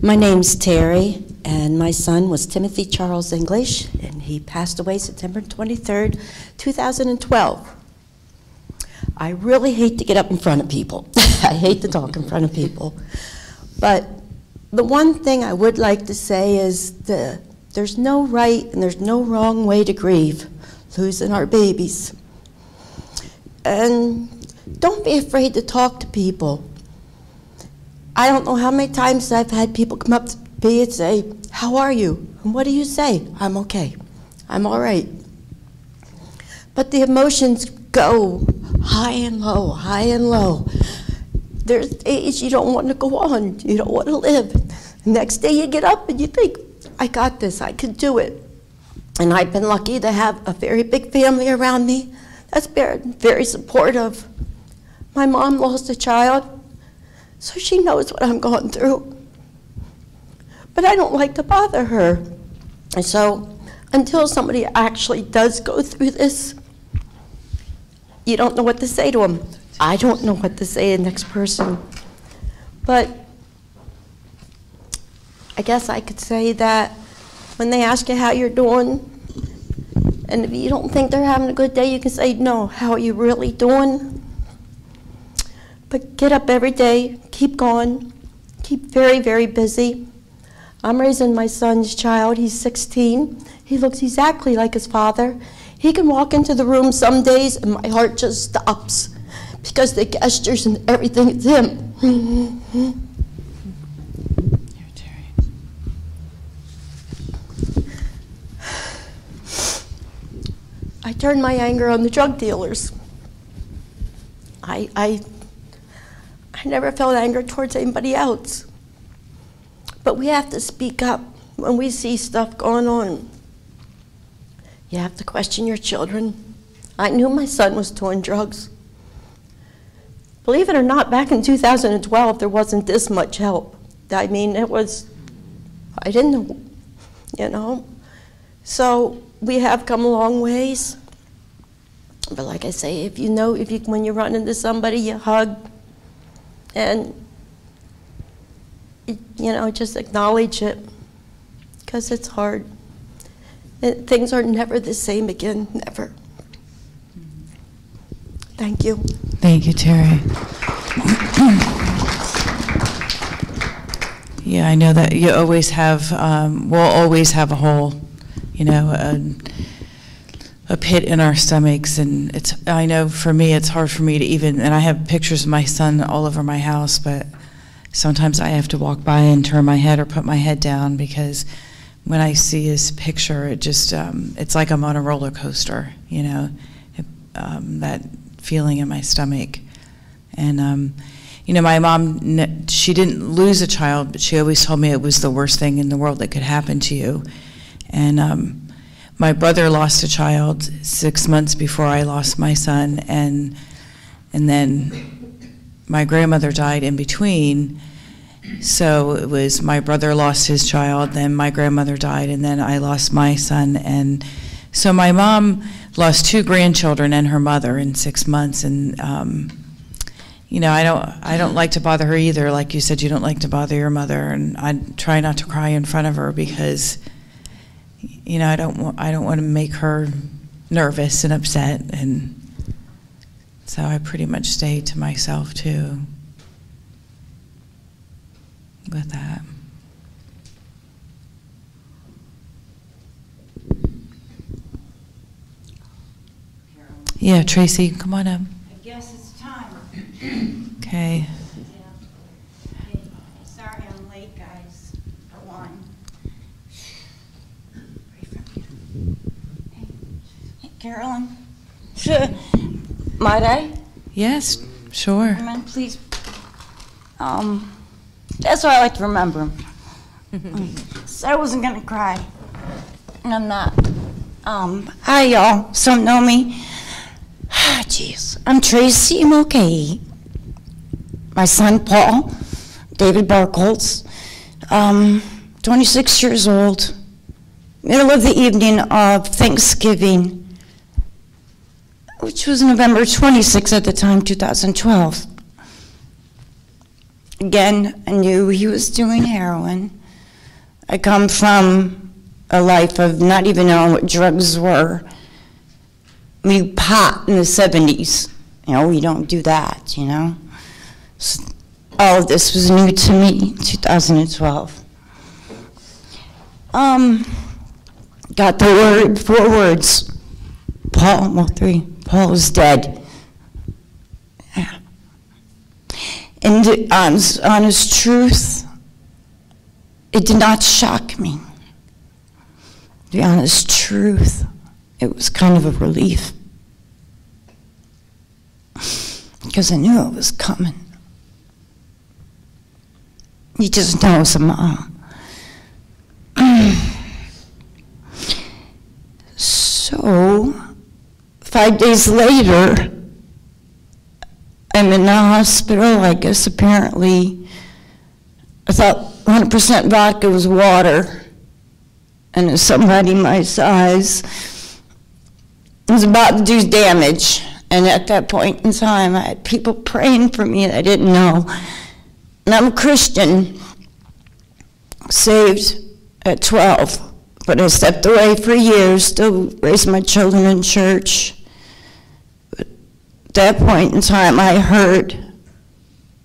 My name's Terry, and my son was Timothy Charles English, and he passed away September 23rd, 2012. I really hate to get up in front of people. I hate to talk in front of people. But the one thing I would like to say is there's no right and there's no wrong way to grieve losing our babies. And don't be afraid to talk to people. I don't know how many times I've had people come up to me and say, "How are you?" And what do you say? "I'm okay. I'm all right." But the emotions go high and low, high and low. There's days you don't want to go on. You don't want to live. The next day you get up and you think, "I got this. I can do it." And I've been lucky to have a very big family around me that's been very supportive. My mom lost a child, so she knows what I'm going through. But I don't like to bother her. And so until somebody actually does go through this, you don't know what to say to them. I don't know what to say to the next person. But I guess I could say that when they ask you how you're doing, and if you don't think they're having a good day, you can say, "No, how are you really doing?" But get up every day, keep going, keep very, very busy. I'm raising my son's child. He's 16. He looks exactly like his father. He can walk into the room some days and my heart just stops because the gestures and everything is him. Here, Terry. I turn my anger on the drug dealers. I never felt anger towards anybody else. But we have to speak up when we see stuff going on. You have to question your children. I knew my son was doing drugs. Believe it or not, back in 2012, there wasn't this much help. I mean, I didn't know, you know. So we have come a long ways. But like I say, when you run into somebody, you hug. And, just acknowledge it, because it's hard. Things are never the same again, never. Thank you. Thank you, Terry. Yeah, I know that you always have, we'll always have a hole, a pit in our stomachs, and I know for me it's hard for me to even, and I have pictures of my son all over my house, but sometimes I have to walk by and turn my head or put my head down, because when I see his picture, it just, it's like I'm on a roller coaster, that feeling in my stomach. And my mom, she didn't lose a child, but she always told me it was the worst thing in the world that could happen to you. And my brother lost a child 6 months before I lost my son, and then my grandmother died in between. So it was my brother lost his child, then my grandmother died, and then I lost my son. And so my mom lost 2 grandchildren and her mother in 6 months. And I don't like to bother her either. Like you said, you don't like to bother your mother, and I try not to cry in front of her because I don't want to make her nervous and upset, and so I pretty much stay to myself too with that. Yeah, Tracy, come on up. I guess it's time. Okay. Yeah. Okay. Sorry I'm late, guys, for one. Hey, Carolyn, might I? Yes, sure. Come on, please. That's what I like to remember. So I wasn't gonna cry, and I'm not. Hi, y'all. Some know me. Jeez, I'm Tracy Mulcahy. My son, Paul, David Barkholz, 26 years old, middle of the evening of Thanksgiving, which was November 26th at the time, 2012. Again, I knew he was doing heroin. I come from a life of not even knowing what drugs were. We pot in the 70s. You know, we don't do that, you know. So all of this was new to me in 2012. Got the word, 4 words. Paul, well, 3. Paul is dead. Yeah. And the honest truth, it did not shock me. The honest truth, it was kind of a relief. Because I knew it was coming. You just know as a mom. So, 5 days later, I'm in the hospital. I guess apparently I thought 100% vodka was water. And as somebody my size was about to do damage. And at that point in time, I had people praying for me that I didn't know. And I'm a Christian, saved at 12. But I stepped away for years, still raised my children in church. But at that point in time, I heard,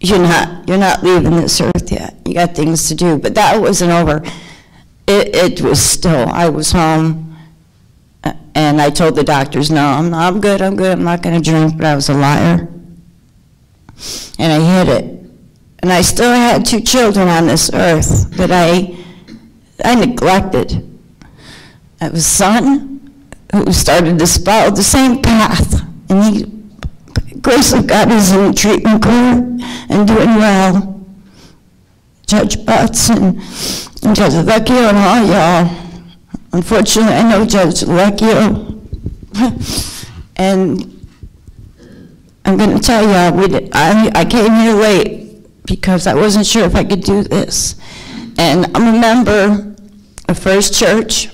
you're not leaving this earth yet. You got things to do. But that wasn't over. It was still, I was home. And I told the doctors, no, I'm good, I'm not going to drink. But I was a liar. And I hid it. And I still had 2 children on this earth that I neglected. I have a son who started to follow the same path, and he, by the grace of God, is in the treatment court and doing well. Judge Butts and Judge Lecchio and all y'all. Unfortunately, I know Judge Lecchio, and I'm going to tell y'all, I came here late because I wasn't sure if I could do this. And I'm a member of First Church.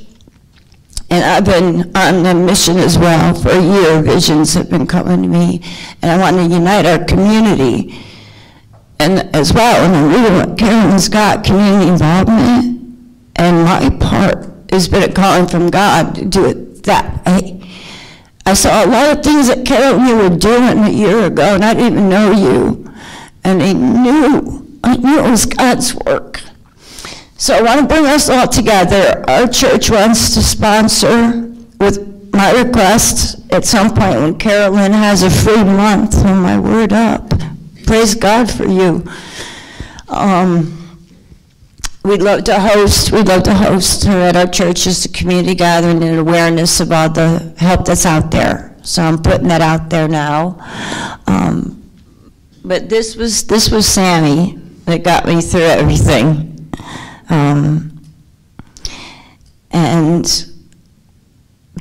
And I've been on a mission as well for a year. Visions have been coming to me, and I want to unite our community. And as well, and I'm reading what Carolyn's got, community involvement, and my part has been a calling from God to do it that way. I saw a lot of things that Carolyn, you were doing a year ago, and I didn't even know you. And I knew it was God's work. So I want to bring us all together. Our church wants to sponsor, with my request, at some point when Carolyn has a free month, oh my word up. Praise God for you. We'd love to host her at our church as a community gathering and awareness of all the help that's out there. So I'm putting that out there now. But this was Sammy that got me through everything. And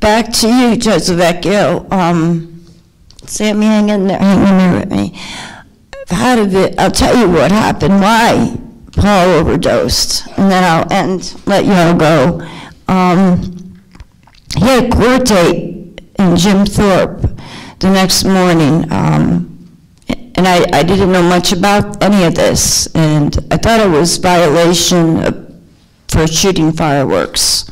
back to you, Judge Lecchio. Sammy, hang in there with me. I'll tell you what happened, why Paul overdosed, and then I'll let you all go. He had a court date in Jim Thorpe the next morning, and I didn't know much about any of this, and I thought it was violation for shooting fireworks,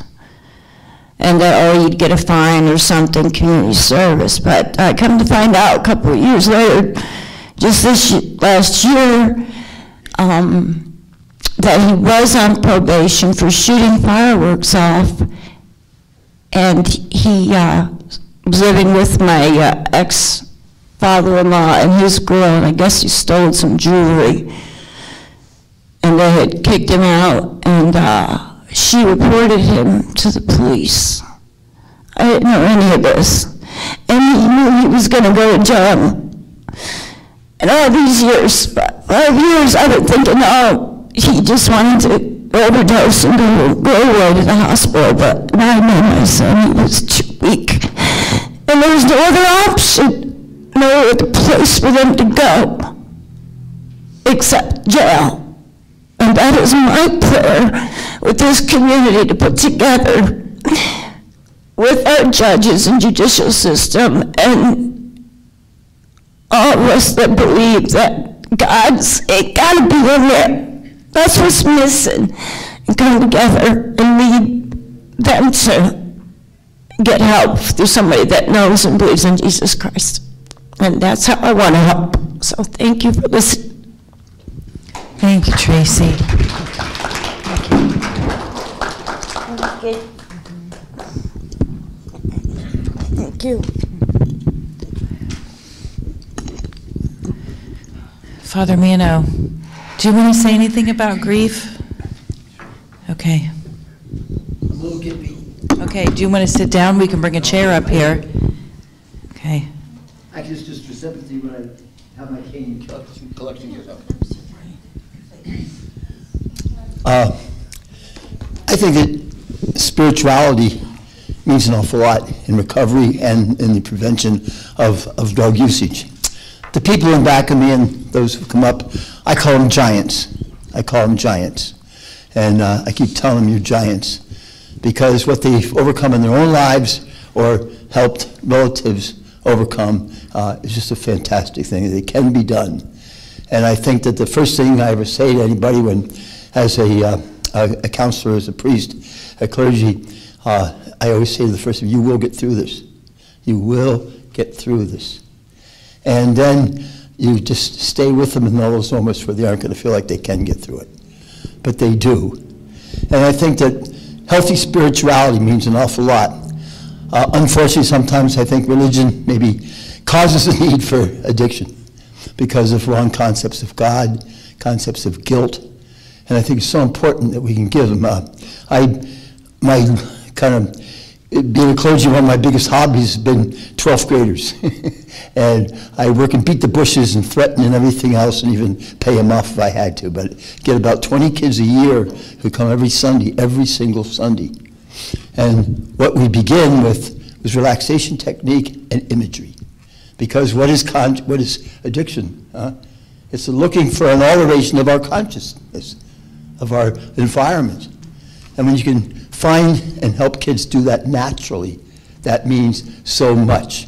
and that, you'd get a fine or something, community service. But I come to find out a couple of years later, just last year, that he was on probation for shooting fireworks off, and he was living with my ex-father-in-law and his girl, and I guess he stole some jewelry, and they had kicked him out, and she reported him to the police. I didn't know any of this, and he knew he was going to go to jail. And all these years, 5 years, I've been thinking, he just wanted to overdose and go away to the hospital, but now I know my son, he was too weak. And there was no other option, no other place for them to go, except jail. And that is my prayer with this community to put together with our judges and judicial system and all of us that believe that God's, it gotta be in there. That's what's missing. And come together and lead them to get help through somebody that knows and believes in Jesus Christ. And that's how I want to help. So thank you for listening. Thank you, Tracy. Thank you. Father Mano, do you want to say anything about grief? Okay. A little gimpy. Okay, do you want to sit down? We can bring a chair up here. Okay. Actually, it's just for sympathy when I have my cane collection goes up. I think that spirituality means an awful lot in recovery and in the prevention of drug usage. The people in back of me and those who come up, I call them giants. I call them giants. And I keep telling them you're giants because what they've overcome in their own lives or helped relatives overcome is just a fantastic thing. It can be done. And I think that the first thing I ever say to anybody when, as a counselor, as a priest, a clergy, I always say to the first thing, you will get through this. You will get through this. And then you just stay with them in all those moments where they aren't going to feel like they can get through it. But they do. And I think that healthy spirituality means an awful lot. Unfortunately, sometimes I think religion maybe causes a need for addiction because of wrong concepts of God, concepts of guilt. And I think it's so important that we can give them. Being a clergy, one of my biggest hobbies has been 12th graders. And I work and beat the bushes and threaten and everything else and even pay them off if I had to. But get about 20 kids a year who come every Sunday, every single Sunday. And what we begin with was relaxation technique and imagery. Because what is addiction? It's looking for an alteration of our consciousness, of our environment. And when you can find and help kids do that naturally, that means so much.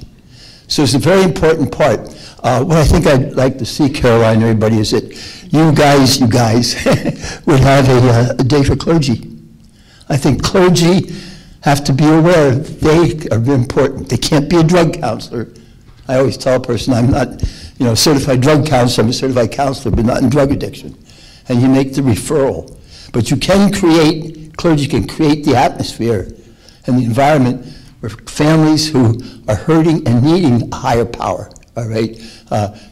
So it's a very important part. What I think I'd like to see, Caroline and everybody, is that you guys would have a day for clergy. I think clergy have to be aware they are very important. They can't be a drug counselor. I always tell a person I'm not, a certified drug counselor, I'm a certified counselor, but not in drug addiction. And you make the referral. But you can clergy can create the atmosphere and the environment where families who are hurting and needing a higher power, all right,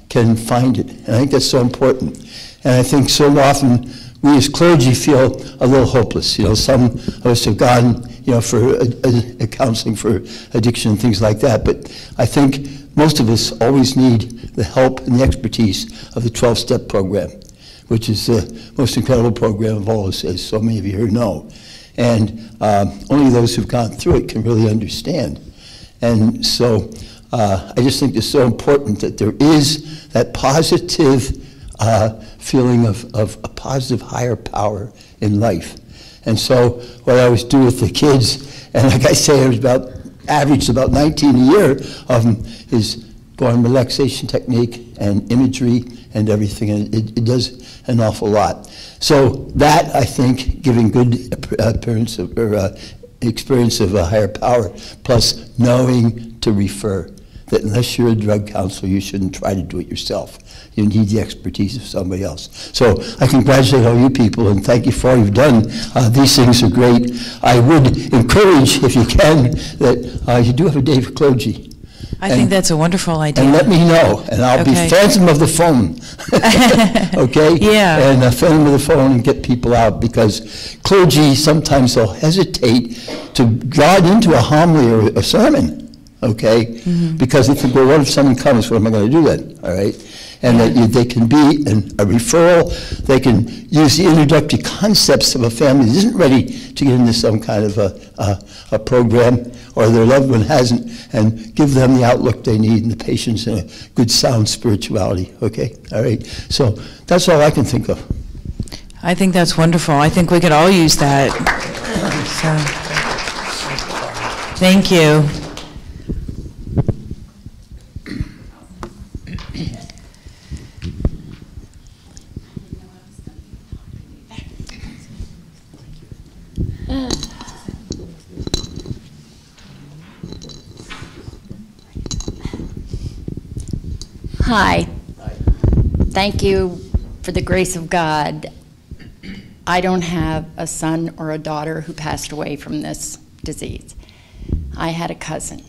can find it. And I think that's so important. And I think so often we as clergy feel a little hopeless. Some of us have gone, for counseling for addiction and things like that. But I think most of us always need the help and the expertise of the 12-step program, which is the most incredible program of all, as so many of you here know. And only those who've gone through it can really understand. And so I just think it's so important that there is that positive feeling of a positive higher power in life. And so what I always do with the kids, and like I say, there's average about 19 a year of them, is go on relaxation technique and imagery and everything, and it does an awful lot. So that, I think, giving good appearance of, or experience of a higher power, plus knowing to refer, that unless you're a drug counselor, you shouldn't try to do it yourself. You need the expertise of somebody else. So I congratulate all you people, and thank you for all you've done. These things are great. I would encourage, if you can, that you do have a day for clergy. I think that's a wonderful idea. And let me know, and I'll be phantom of the phone. Okay? Yeah. And phantom of the phone and get people out, because clergy, sometimes they'll hesitate to draw it into a homily or a sermon, okay? Mm-hmm. Because they think, well, what if someone comes? What am I going to do then? All right? And that they can be a referral. They can use the introductory concepts of a family that isn't ready to get into some kind of a program, or their loved one hasn't, and give them the outlook they need and the patience and a good, sound spirituality. Okay? All right? So that's all I can think of. I think that's wonderful. I think we could all use that. So, thank you. Hi. Thank you for the grace of God. I don't have a son or a daughter who passed away from this disease. I had a cousin,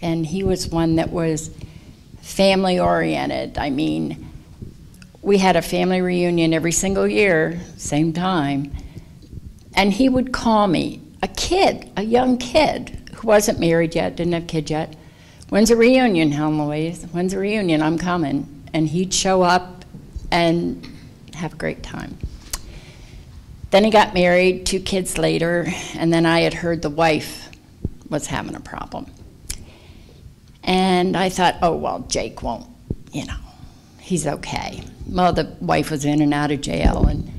and he was one that was family-oriented. I mean, we had a family reunion every single year, same time, and he would call me, a young kid who wasn't married yet, didn't have kids yet. When's a reunion, Helen Louise? When's a reunion? I'm coming. And he'd show up and have a great time. Then he got married, 2 kids later, and then I had heard the wife was having a problem. And I thought, oh, well, Jake won't, you know, he's okay. Well, the wife was in and out of jail. And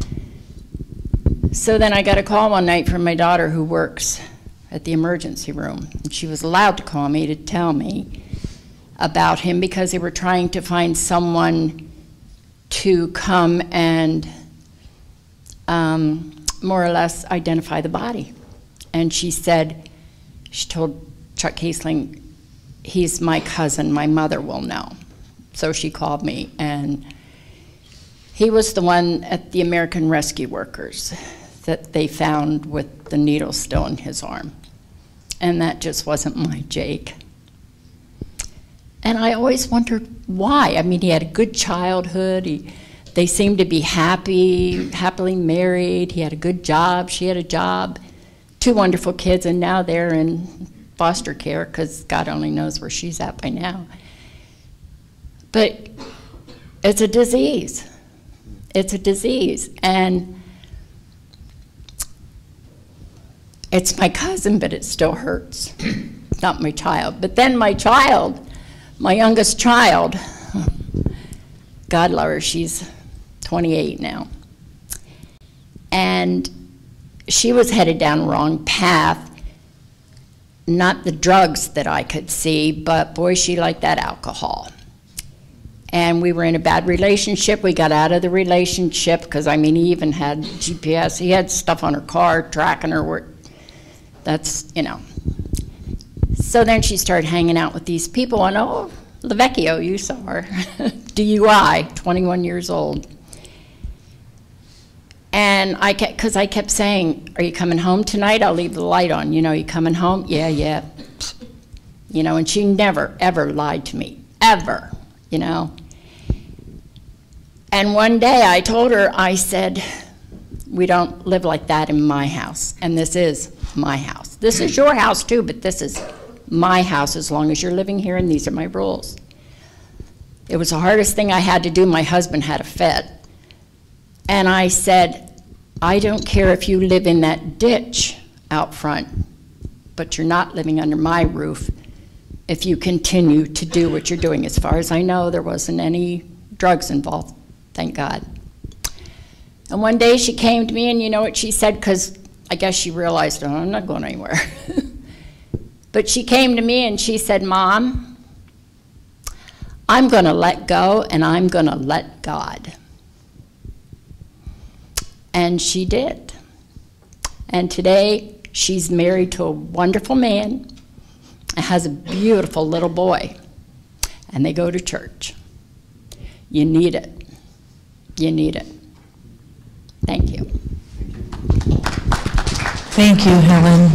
so then I got a call one night from my daughter who works at the emergency room. And she was allowed to call me to tell me about him because they were trying to find someone to come and more or less identify the body. And she said, she told Chuck Kiesling, he's my cousin, my mother will know. So she called me, and he was the one at the American Rescue Workers that they found with the needle still in his arm. And that just wasn't my Jake. And I always wondered why. I mean, he had a good childhood. They seemed to be happily married. He had a good job. She had a job. 2 wonderful kids, and now they're in foster care because God only knows where she's at by now. But it's a disease. It's a disease. And it's my cousin, but it still hurts. Not my child. But then my child, my youngest child, God love her, she's 28 now. And she was headed down the wrong path. Not the drugs that I could see, but boy, she liked that alcohol. And we were in a bad relationship. We got out of the relationship because, I mean, he even had GPS. He had stuff on her car tracking her where. That's, you know. So then she started hanging out with these people, and oh, Lavecchio, you saw her. DUI, 21 years old. And because I kept saying, are you coming home tonight? I'll leave the light on. You know, you coming home? Yeah, yeah. You know, and she never, ever lied to me, ever, you know. And one day I told her, I said, we don't live like that in my house, and this is my house. This is your house too, but this is my house as long as you're living here, and these are my rules. It was the hardest thing I had to do. My husband had a fit. And I said, I don't care if you live in that ditch out front, but you're not living under my roof if you continue to do what you're doing. As far as I know, there wasn't any drugs involved, thank God. And one day she came to me, and you know what she said, because I guess she realized, oh, I'm not going anywhere. But she came to me and she said, Mom, I'm going to let go and I'm going to let God. And she did. And today she's married to a wonderful man and has a beautiful little boy. And they go to church. You need it. You need it. Thank you. Thank you, Helen.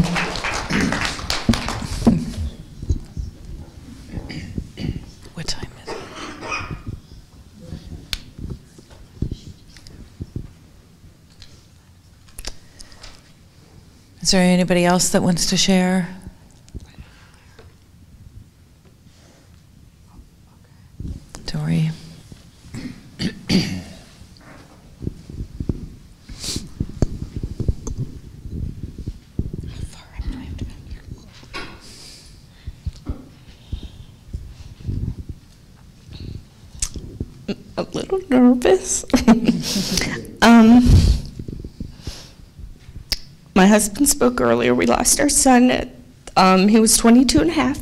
What time is it? Is there anybody else that wants to share? Dory. A little nervous. My husband spoke earlier. We lost our son at, he was 22 and a half.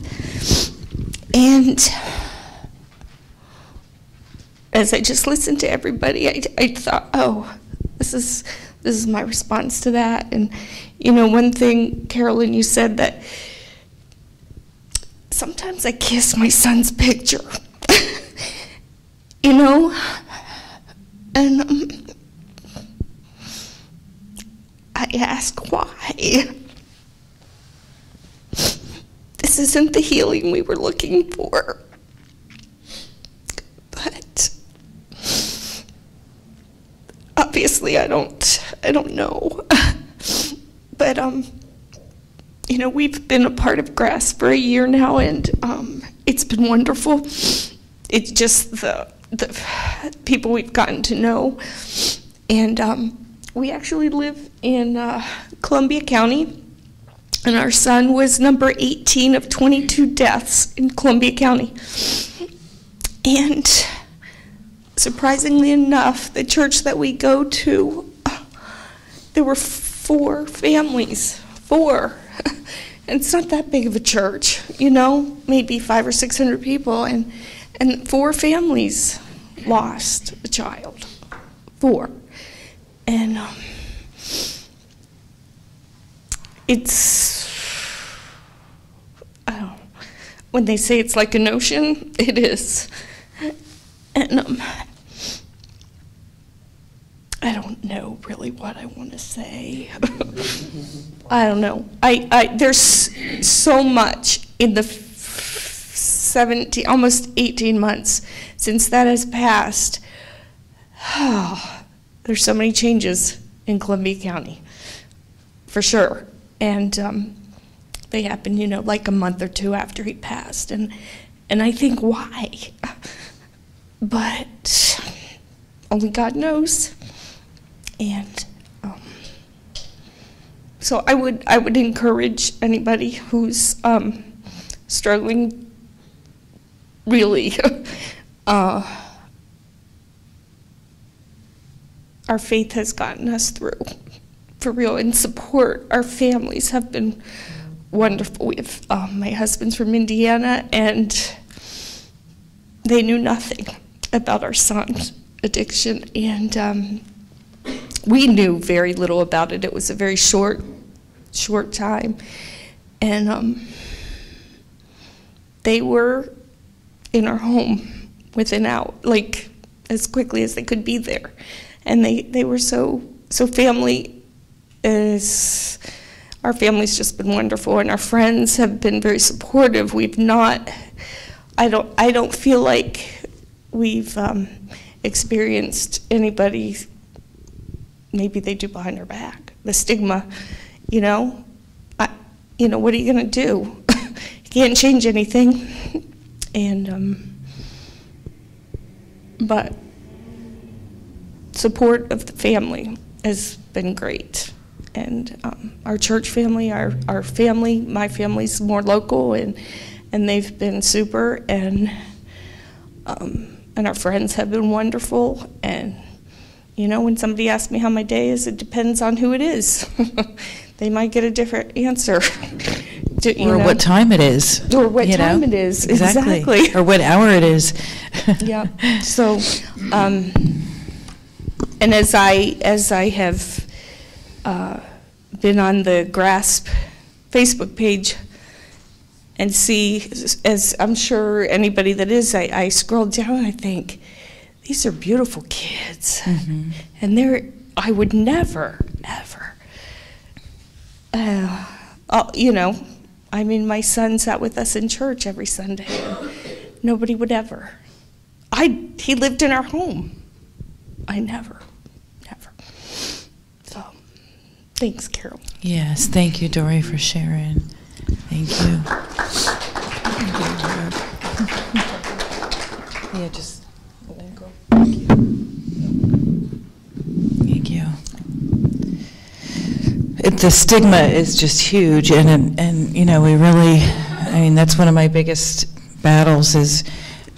And as I just listened to everybody, I thought, oh, this is This is my response to that. And, you know, one thing, Carolyn, you said that sometimes I kiss my son's picture, you know, and I ask why. This isn't the healing we were looking for. But obviously I don't know. But you know, we've been a part of GRASP for a year now, and it's been wonderful. It's just the people we've gotten to know. And we actually live in Columbia County. And our son was number 18 of 22 deaths in Columbia County. And surprisingly enough, the church that we go to, there were 4 families, 4. And it's not that big of a church, you know, maybe 500 or 600 people, and 4 families lost a child, 4. And it's, I don't know, when they say it's like an ocean, it is. And I don't know really what I want to say. I don't know. There's so much in the 17, almost 18 months since that has passed. There's so many changes in Columbia County, for sure. And they happened, you know, like a month or 2 after he passed. And I think, why? But only God knows. And so I would encourage anybody who's struggling really. Our faith has gotten us through, for real, and support. Our families have been wonderful. We have, my husband's from Indiana, and they knew nothing about our son's addiction, and we knew very little about it. It was a very short time, and they were in our home within out, like as quickly as they could be there, and they were so family. Our family's just been wonderful, and our friends have been very supportive. We've not, I don't feel like we've experienced anybody, maybe they do behind our back, the stigma, you know. What are you gonna do? You can't change anything. And but support of the family has been great. And our church family, our family, my family's more local, and they've been super, and our friends have been wonderful. And you know, when somebody asks me how my day is, it depends on who it is. They might get a different answer. Or what time it is. Or what time it is, exactly. Or what hour it is. Yeah. So, and as I have been on the GRASP Facebook page and see, as I'm sure anybody that is, I scroll down and I think, these are beautiful kids. Mm-hmm. And I would never, ever, you know, I mean, my son sat with us in church every Sunday. And nobody would ever. He lived in our home. I never. So, thanks, Carol. Yes, thank you, Dory, for sharing. Thank you. Yeah, just let it go. Thank you. Thank you. The stigma is just huge, and you know, we really, I mean, that's one of my biggest battles, is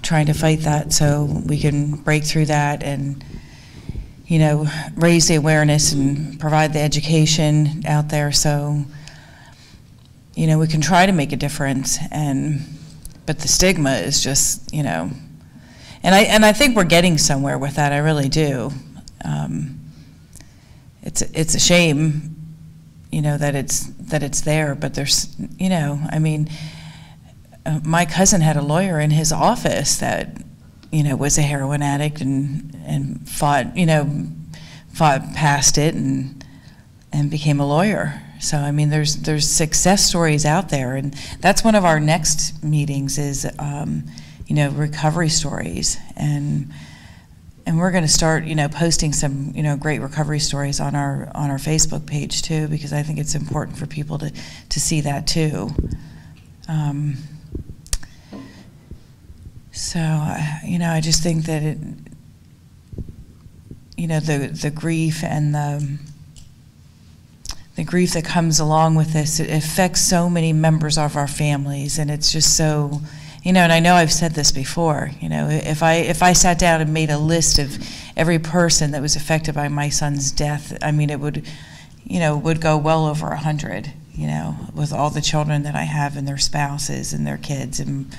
trying to fight that so we can break through that and, you know, raise the awareness and provide the education out there so, you know, we can try to make a difference. But the stigma is just, you know, and I think we're getting somewhere with that. I really do. it's a shame, you know, that it's there, but there's, you know, I mean, my cousin had a lawyer in his office that, you know, was a heroin addict and fought past it and became a lawyer. So I mean, there's success stories out there, and that's one of our next meetings is, you know, recovery stories, and we're going to start, you know, posting some, you know, great recovery stories on our Facebook page too, because I think it's important for people to see that too. So you know, I just think that it, you know, the grief and the grief that comes along with this, it affects so many members of our families, and it's just so, you know, and I know I've said this before, you know, if I sat down and made a list of every person that was affected by my son's death, I mean, it would, you know, would go well over 100, you know, with all the children that I have and their spouses and their kids and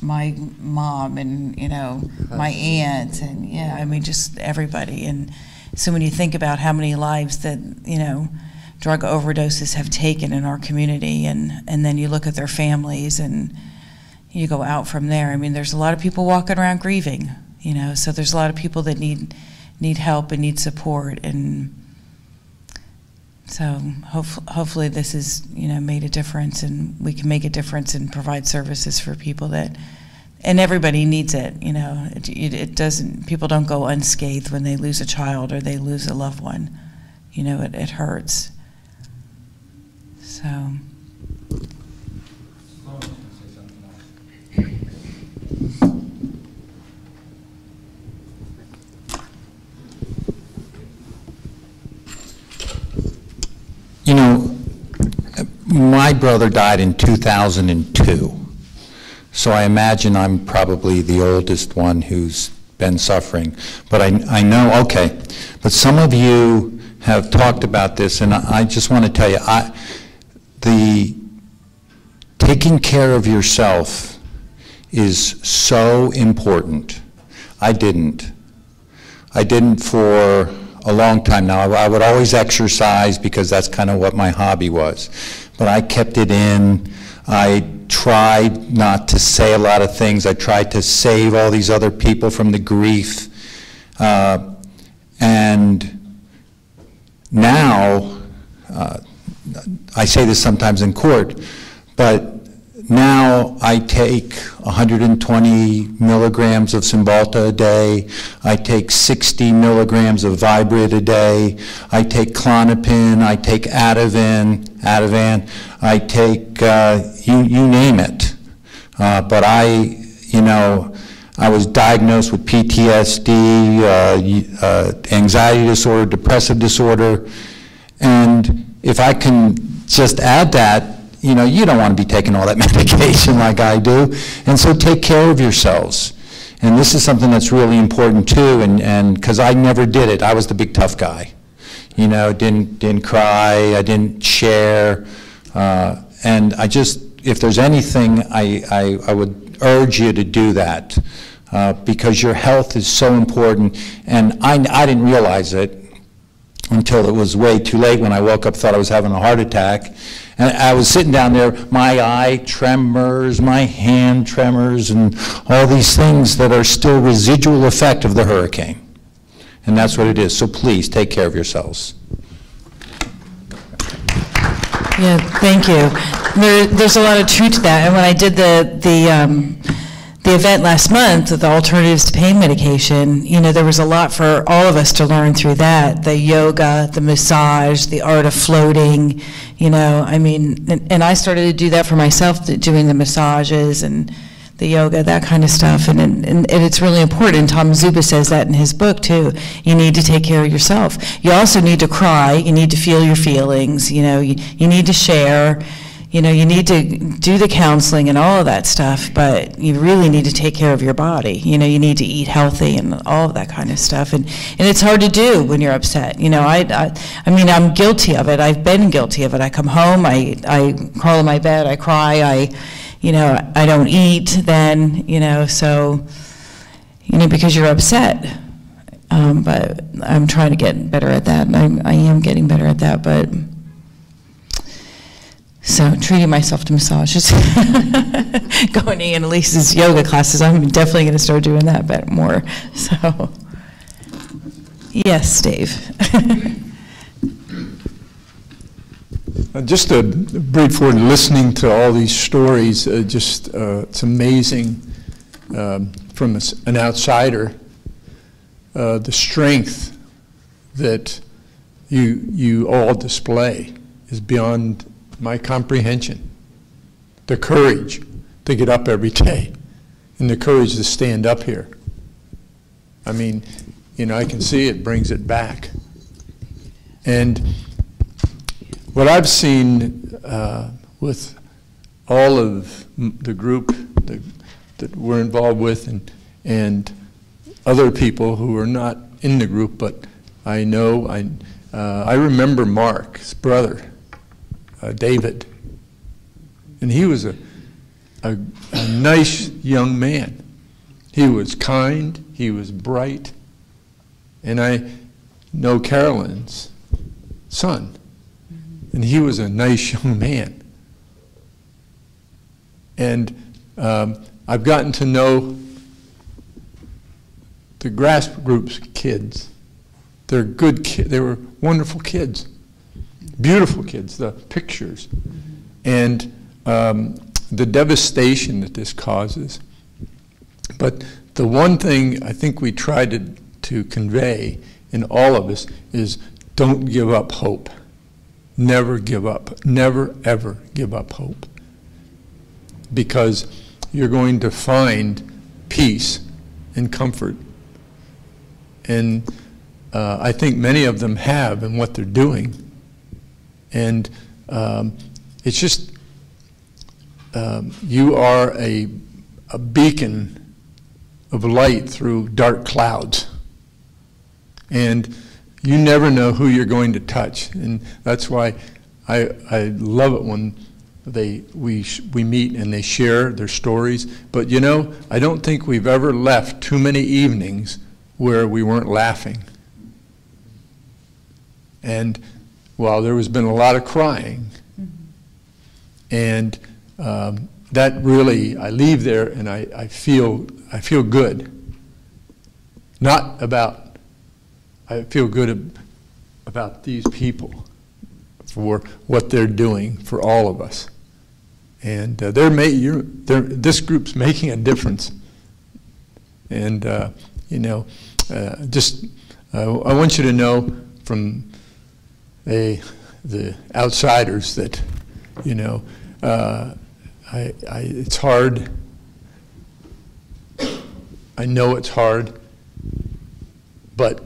my mom and, you know, my aunt and, yeah, I mean, just everybody. And so when you think about how many lives that, you know, drug overdoses have taken in our community, and then you look at their families and you go out from there. I mean, there's a lot of people walking around grieving, you know, so there's a lot of people that need help and need support, and so hopefully this has, you know, made a difference, and we can make a difference and provide services for people that, and everybody needs it, you know. It doesn't, people don't go unscathed when they lose a child or they lose a loved one, you know, it hurts. So. You know, my brother died in 2002, so I imagine I'm probably the oldest one who's been suffering. But I know, okay, but some of you have talked about this, and I just want to tell you, the taking care of yourself is so important. I didn't for a long time now. I would always exercise because that's kind of what my hobby was. But I kept it in. I tried not to say a lot of things. I tried to save all these other people from the grief. And now, I say this sometimes in court, but now I take 120 milligrams of Cymbalta a day. I take 60 milligrams of Vibrate a day. I take Klonopin. I take Ativan. I take, you name it. But you know, I was diagnosed with PTSD, anxiety disorder, depressive disorder, and if I can just add that, you know, you don't want to be taking all that medication like I do, and so take care of yourselves. And this is something that's really important too, and because I never did it. I was the big tough guy, you know, didn't cry, I didn't share, and I just, if there's anything, I would urge you to do that, because your health is so important, and I didn't realize it until it was way too late. When I woke up, thought I was having a heart attack. And I was sitting down there, my eye tremors, my hand tremors, and all these things that are still residual effect of the hurricane. And that's what it is. So please take care of yourselves. Yeah, thank you. There's a lot of truth to that. And when I did the event last month with the alternatives to pain medication, you know, there was a lot for all of us to learn through that. The yoga, the massage, the art of floating, you know, I mean, and I started to do that for myself, doing the massages and the yoga, that kind of stuff, and it's really important. Tom Zuba says that in his book too. You need to take care of yourself. You also need to cry, you need to feel your feelings, you know, you need to share, you know, you need to do the counseling and all of that stuff, but you really need to take care of your body. You know, you need to eat healthy and all of that kind of stuff. And it's hard to do when you're upset. You know, I mean, I'm guilty of it. I've been guilty of it. I come home, I crawl in my bed, I cry, you know, I don't eat then, you know, so, you know, because you're upset. but I'm trying to get better at that, and I am getting better at that, but so treating myself to massages, going to Annalise's yoga classes, I'm definitely going to start doing that bit more, so yes, Dave. Just a brief word, listening to all these stories, it's amazing from an outsider, the strength that you all display is beyond my comprehension. The courage to get up every day and the courage to stand up here. I mean, I can see it brings it back. And what I've seen with all of the group that we're involved with and other people who are not in the group, but I know, I remember Mark's brother, David, and he was a nice young man. He was kind, he was bright, and I know Carolyn's son, and he was a nice young man. And I've gotten to know the grass group's kids. They're good kids. They were wonderful kids, beautiful kids, the pictures. And the devastation that this causes. But the one thing I think we tried to convey in all of us is don't give up hope. Never give up. Never, ever give up hope. Because you're going to find peace and comfort. And I think many of them have in what they're doing. And it's just, you are a beacon of light through dark clouds. And you never know who you're going to touch. And that's why I love it when we meet and they share their stories. But I don't think we've ever left too many evenings where we weren't laughing. And while there has been a lot of crying, and that really, I leave there and I feel good. Not about, I feel good about these people for what they're doing for all of us. And this group's making a difference. And I want you to know from the outsiders that, it's hard. I know it's hard, but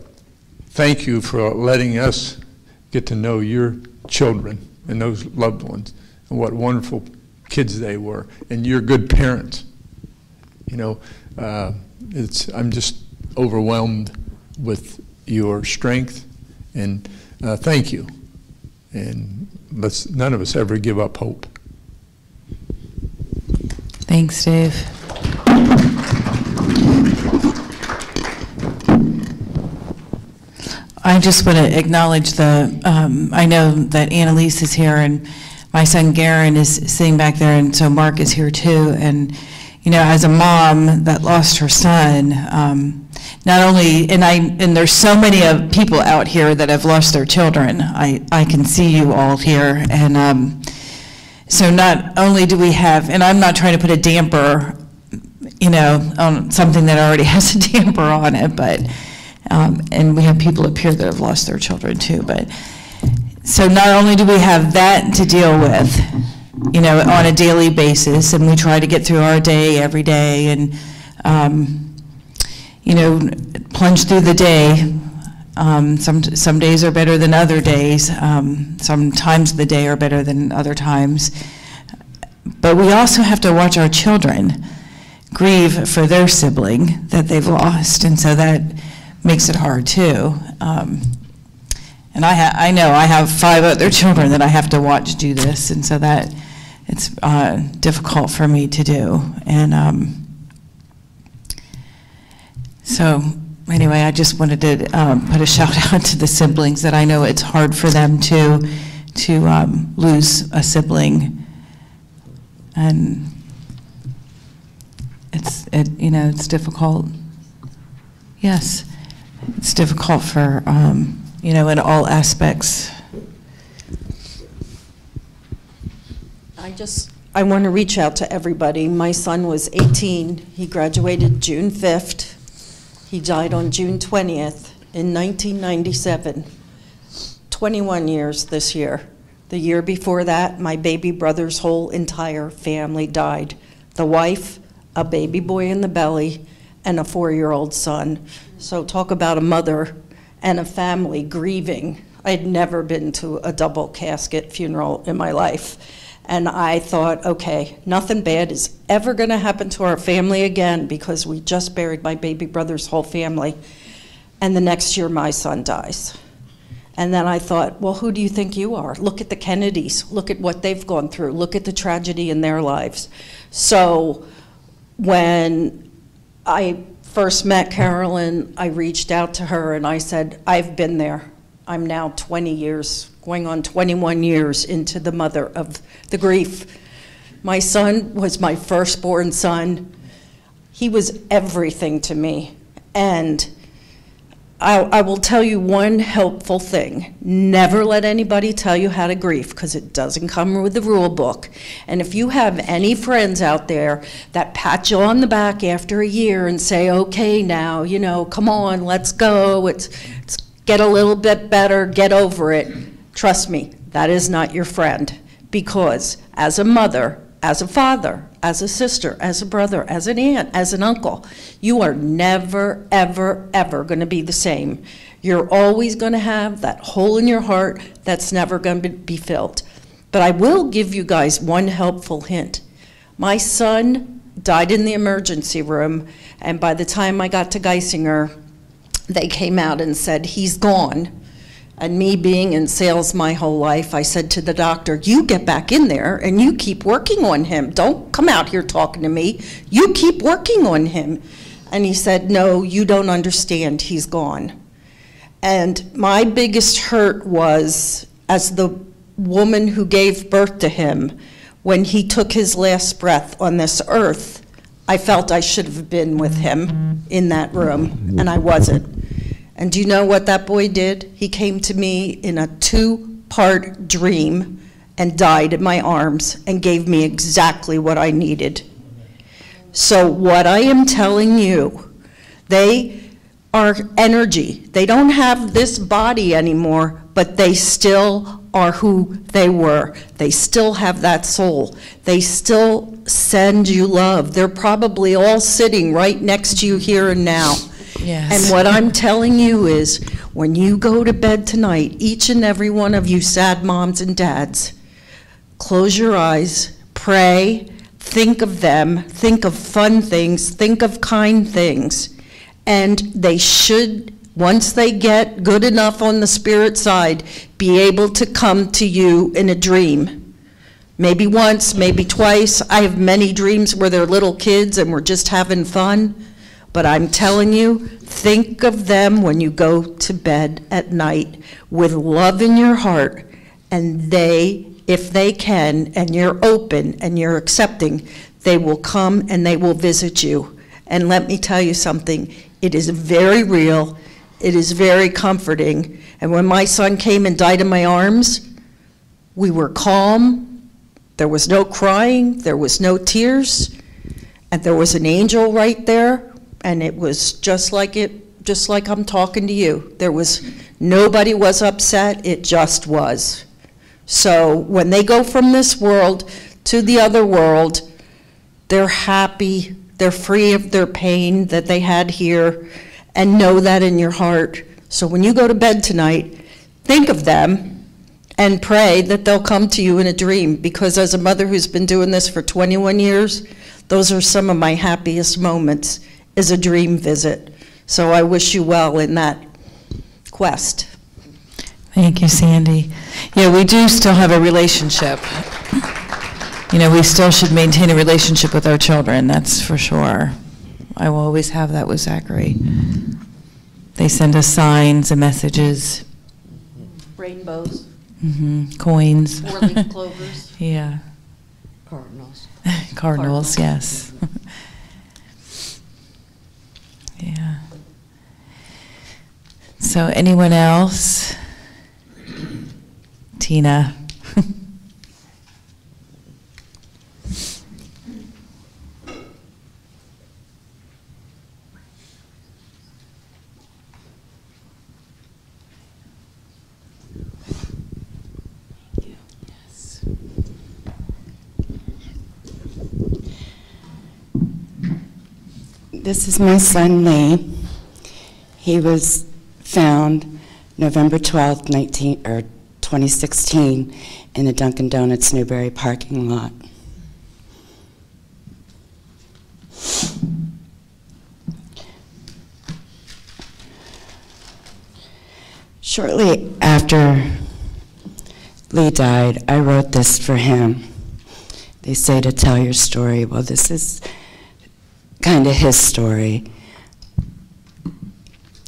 thank you for letting us get to know your children and those loved ones and what wonderful kids they were, and you're good parents. I'm just overwhelmed with your strength, and thank you. And let's none of us ever give up hope. Thanks, Dave. I just want to acknowledge I know that Annalise is here, and my son Garen is sitting back there, and so Mark is here too. And, as a mom that lost her son, not only, and there's so many people out here that have lost their children. I can see you all here, and so not only do we have, and I'm not trying to put a damper, on something that already has a damper on it, but, and we have people up here that have lost their children too, but, so not only do we have that to deal with, on a daily basis, and we try to get through our day every day, and, plunge through the day. Some days are better than other days. Some times of the day are better than other times. But we also have to watch our children grieve for their sibling that they've lost, and so that makes it hard too. And I know I have 5 other children that I have to watch do this, and so that it's difficult for me to do. And so Anyway, I just wanted to put a shout out to the siblings, that I know it's hard for them to lose a sibling, and it's difficult. Yes, it's difficult for in all aspects. I want to reach out to everybody. My son was 18. He graduated June 5th. He died on June 20th in 1997. 21 years this year. The year before that, my baby brother's whole entire family died. The wife, a baby boy in the belly, and a 4-year-old son. So talk about a mother and a family grieving. I had never been to a double casket funeral in my life. And I thought, okay, nothing bad is ever going to happen to our family again, because we just buried my baby brother's whole family. And the next year, my son dies. And then I thought, well, who do you think you are? Look at the Kennedys. Look at what they've gone through. Look at the tragedy in their lives. So when I first met Carolyn, I reached out to her and I said, I've been there. I'm now 20 years, going on 21 years into the mother of the grief. My son was my firstborn son. He was everything to me. And I will tell you one helpful thing. Never let anybody tell you how to grieve, because it doesn't come with the rule book. And if you have any friends out there that pat you on the back after a year and say, okay, now, come on, let's go, it's get a little bit better, get over it. Trust me, that is not your friend, because as a mother, as a father, as a sister, as a brother, as an aunt, as an uncle, you are never, ever, ever going to be the same. You're always going to have that hole in your heart that's never going to be filled. But I will give you guys one helpful hint. My son died in the emergency room, and by the time I got to Geisinger, they came out and said, he's gone. And me being in sales my whole life, I said to the doctor, you get back in there and you keep working on him. Don't come out here talking to me. You keep working on him. And he said, no, you don't understand. He's gone. And my biggest hurt was, as the woman who gave birth to him, when he took his last breath on this earth, I felt I should have been with him in that room, and I wasn't. And do you know what that boy did? He came to me in a 2-part dream and died in my arms and gave me exactly what I needed. So what I am telling you, they are energy. They don't have this body anymore, but they still are who they were. They still have that soul. They still send you love. They're probably all sitting right next to you here and now. Yes. And what I'm telling you is, when you go to bed tonight, each and every one of you sad moms and dads, close your eyes, pray, think of them, think of fun things, think of kind things. And they should, once they get good enough on the spirit side, be able to come to you in a dream. Maybe once, maybe twice. I have many dreams where they're little kids and we're just having fun. But I'm telling you, think of them when you go to bed at night with love in your heart, and they, if they can, and you're open and you're accepting, they will come and they will visit you. And let me tell you something, it is very real, it is very comforting. And when my son came and died in my arms, we were calm, there was no crying, there was no tears, and there was an angel right there. And it was just like I'm talking to you. Nobody was upset, it just was. So when they go from this world to the other world, they're happy, they're free of their pain that they had here, and know that in your heart. So when you go to bed tonight, think of them and pray that they'll come to you in a dream, because as a mother who's been doing this for 21 years, those are some of my happiest moments, is a dream visit. So I wish you well in that quest. Thank you, Sandy. Yeah, we do still have a relationship. We still should maintain a relationship with our children, that's for sure. I will always have that with Zachary. They send us signs and messages, Rainbows, coins. four-leaf clovers, Yeah. cardinals. Cardinals, yes. Yeah. So anyone else? Tina. This is my son Lee. He was found November 12th, 2016 in the Dunkin' Donuts Newberry parking lot. Shortly after Lee died, I wrote this for him. They say to tell your story. Well, this is kind of his story.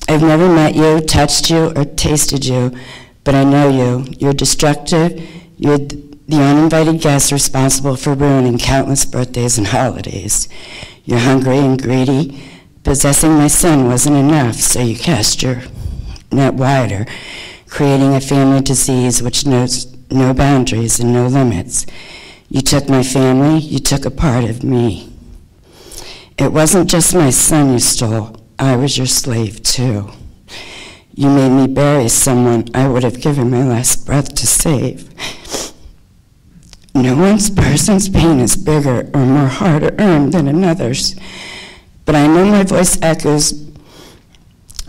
I've never met you, touched you, or tasted you, but I know you. You're destructive. You're the uninvited guest responsible for ruining countless birthdays and holidays. You're hungry and greedy. Possessing my son wasn't enough, so you cast your net wider, creating a family disease which knows no boundaries and no limits. You took my family. You took a part of me. It wasn't just my son you stole. I was your slave, too. You made me bury someone I would have given my last breath to save. No one person's pain is bigger or more hard-earned than another's, but I know my voice echoes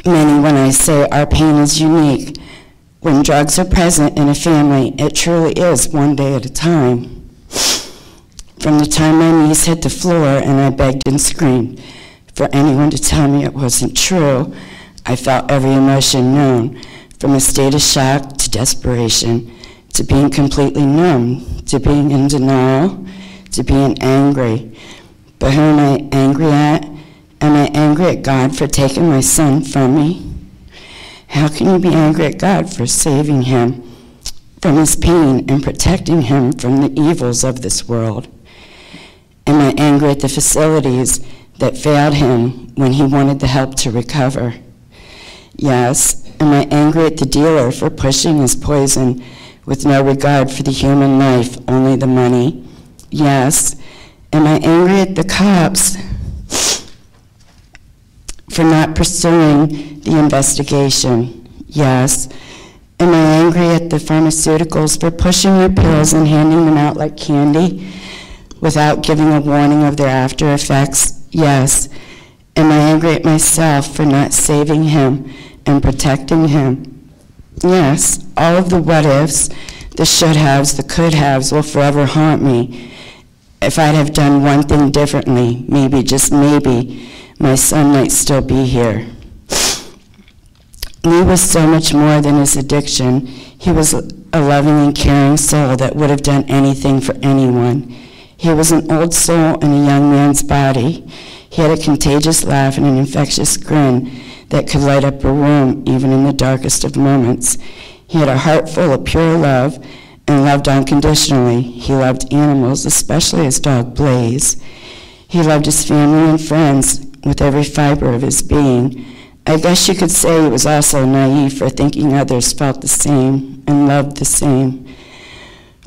many when I say our pain is unique. When drugs are present in a family, it truly is one day at a time. From the time my knees hit the floor and I begged and screamed for anyone to tell me it wasn't true, I felt every emotion known, from a state of shock to desperation, to being completely numb, to being in denial, to being angry. But who am I angry at? Am I angry at God for taking my son from me? How can you be angry at God for saving him from his pain and protecting him from the evils of this world? Am I angry at the facilities that failed him when he wanted the help to recover? Yes. Am I angry at the dealer for pushing his poison with no regard for the human life, only the money? Yes. Am I angry at the cops for not pursuing the investigation? Yes. Am I angry at the pharmaceuticals for pushing your pills and handing them out like candy without giving a warning of their after effects? Yes. Am I angry at myself for not saving him and protecting him? Yes. All of the what ifs, the should haves, the could haves will forever haunt me. If I'd have done one thing differently, maybe, just maybe, my son might still be here. Lee was so much more than his addiction. He was a loving and caring soul that would have done anything for anyone. He was an old soul in a young man's body. He had a contagious laugh and an infectious grin that could light up a room even in the darkest of moments. He had a heart full of pure love and loved unconditionally. He loved animals, especially his dog Blaze. He loved his family and friends with every fiber of his being. I guess you could say he was also naive for thinking others felt the same and loved the same.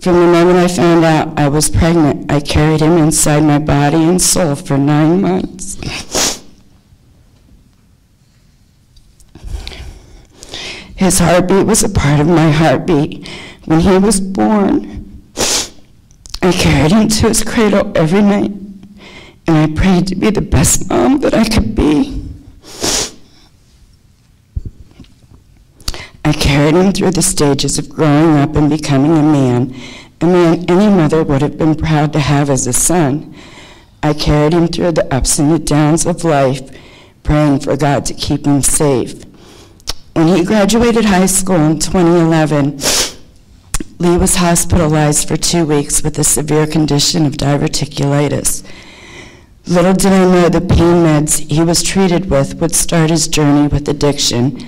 From the moment I found out I was pregnant, I carried him inside my body and soul for 9 months. His heartbeat was a part of my heartbeat. When he was born, I carried him to his cradle every night, and I prayed to be the best mom that I could be. I carried him through the stages of growing up and becoming a man any mother would have been proud to have as a son. I carried him through the ups and the downs of life, praying for God to keep him safe. When he graduated high school in 2011, Lee was hospitalized for 2 weeks with a severe condition of diverticulitis. Little did I know the pain meds he was treated with would start his journey with addiction.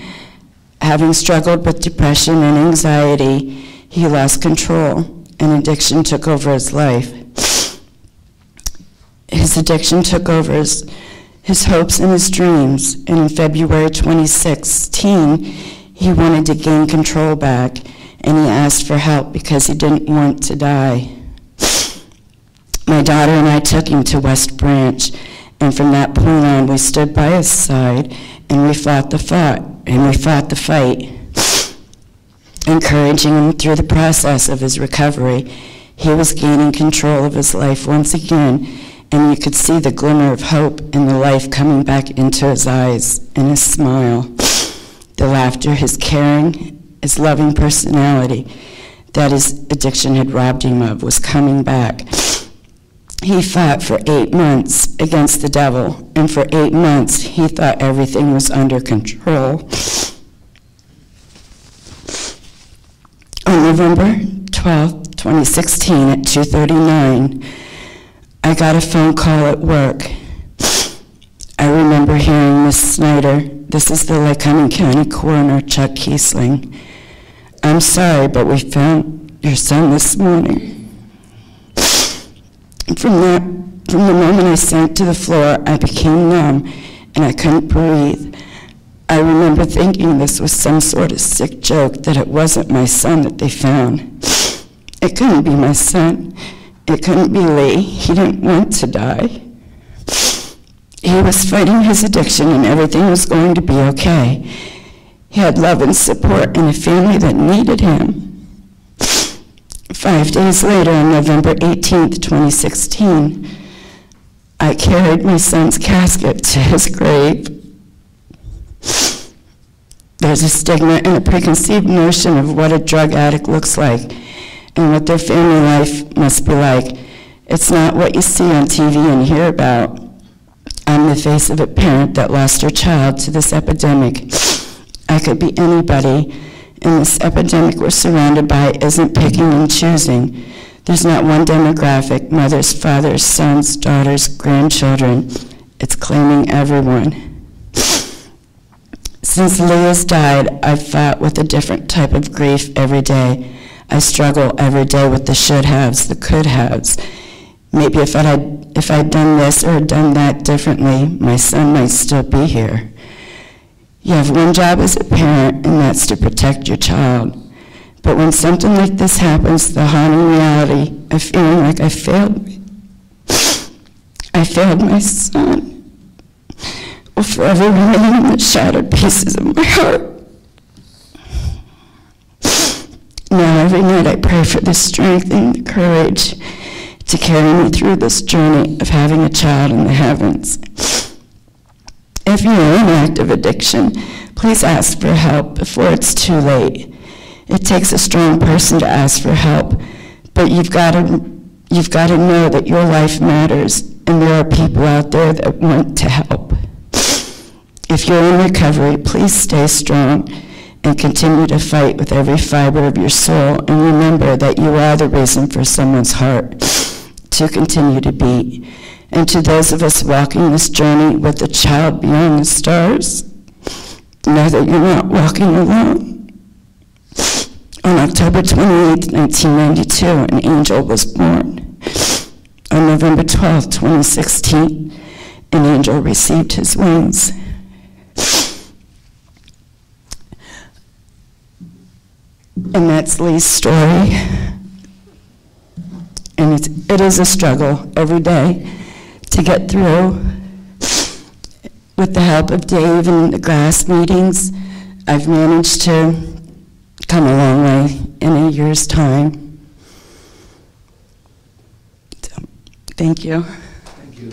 Having struggled with depression and anxiety, he lost control, and addiction took over his life. His addiction took over his hopes and his dreams, and in February 2016, he wanted to gain control back, and he asked for help because he didn't want to die. My daughter and I took him to West Branch, and from that point on, we stood by his side, and we fought the fight, encouraging him through the process of his recovery. He was gaining control of his life once again, and you could see the glimmer of hope and the life coming back into his eyes and his smile. The laughter, his caring, his loving personality that his addiction had robbed him of was coming back. He fought for 8 months against the devil, and for 8 months he thought everything was under control. On November 12, 2016 at 2:39, I got a phone call at work. I remember hearing Miss Snyder, this is the Lycoming County Coroner, Chuck Kiesling. I'm sorry, but we found your son this morning. From the moment I sank to the floor, I became numb and I couldn't breathe. I remember thinking this was some sort of sick joke, that it wasn't my son that they found. It couldn't be my son. It couldn't be Lee. He didn't want to die. He was fighting his addiction and everything was going to be okay. He had love and support and a family that needed him. 5 days later, on November 18th, 2016, I carried my son's casket to his grave. There's a stigma and a preconceived notion of what a drug addict looks like and what their family life must be like. It's not what you see on TV and hear about. I'm the face of a parent that lost her child to this epidemic. I could be anybody, and this epidemic we're surrounded by isn't picking and choosing. There's not one demographic, mothers, fathers, sons, daughters, grandchildren. It's claiming everyone. Since Leah's died, I've fought with a different type of grief every day. I struggle every day with the should-haves, the could-haves. Maybe if I'd done this or done that differently, my son might still be here. You have one job as a parent, and that's to protect your child. But when something like this happens, the haunting reality of feeling like I failed my son, will forever remain in the shattered pieces of my heart. Now every night I pray for the strength and the courage to carry me through this journey of having a child in the heavens. If you're in active addiction, please ask for help before it's too late. It takes a strong person to ask for help, but you've got to know that your life matters, and there are people out there that want to help. If you're in recovery, please stay strong and continue to fight with every fiber of your soul, and remember that you are the reason for someone's heart to continue to beat. And to those of us walking this journey with a child beyond the stars, know that you're not walking alone. On October 28, 1992, an angel was born. On November 12, 2016, an angel received his wings. And that's Lee's story. And it is a struggle every day to get through. With the help of Dave and the GRASS meetings, I've managed to come a long way in a year's time. So, thank you. Thank you.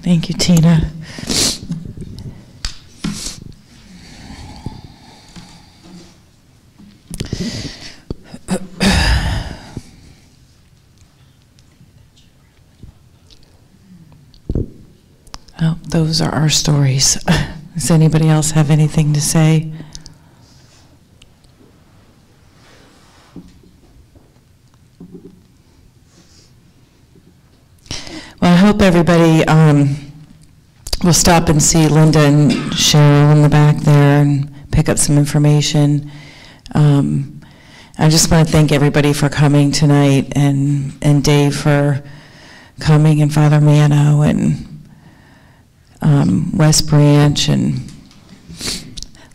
Thank you, Tina. Well, those are our stories. Does anybody else have anything to say? everybody will stop and see Linda and Cheryl in the back there and pick up some information. I just want to thank everybody for coming tonight, and Dave for coming, and Father Mano, and West Branch, and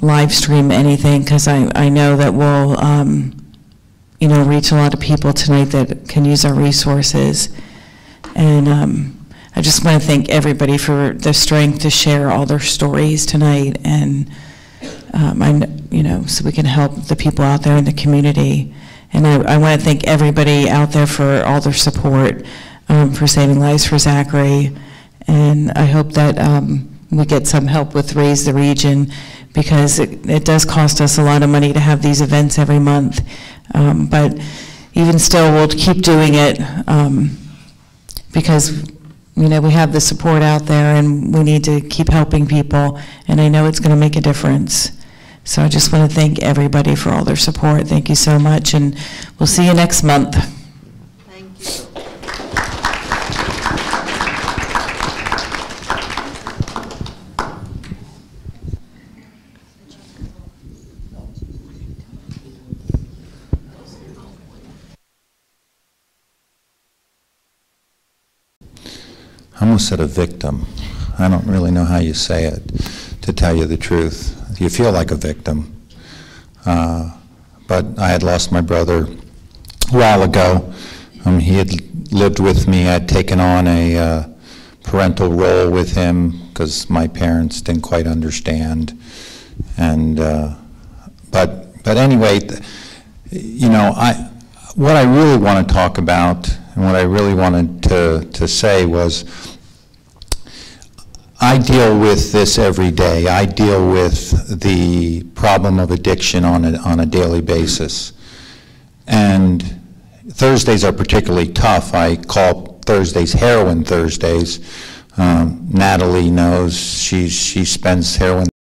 live stream anything, because I know that we'll reach a lot of people tonight that can use our resources. And I just want to thank everybody for the strength to share all their stories tonight, and so we can help the people out there in the community. And I want to thank everybody out there for all their support for Saving Lives for Zachary. And I hope that we get some help with Raise the Region, because it does cost us a lot of money to have these events every month. But even still, we'll keep doing it because we have the support out there, and we need to keep helping people, and I know it's going to make a difference. So I just want to thank everybody for all their support. Thank you so much, and we'll see you next month. Thank you. I almost said a victim. I don't really know how you say it, to tell you the truth. You feel like a victim. But I had lost my brother a while ago. He had lived with me. I had taken on a parental role with him because my parents didn't quite understand. And but anyway, what I really want to talk about, and what I really wanted to say was, I deal with this every day. I deal with the problem of addiction on a daily basis. And Thursdays are particularly tough. I call Thursdays Heroin Thursdays. Natalie knows she spends heroin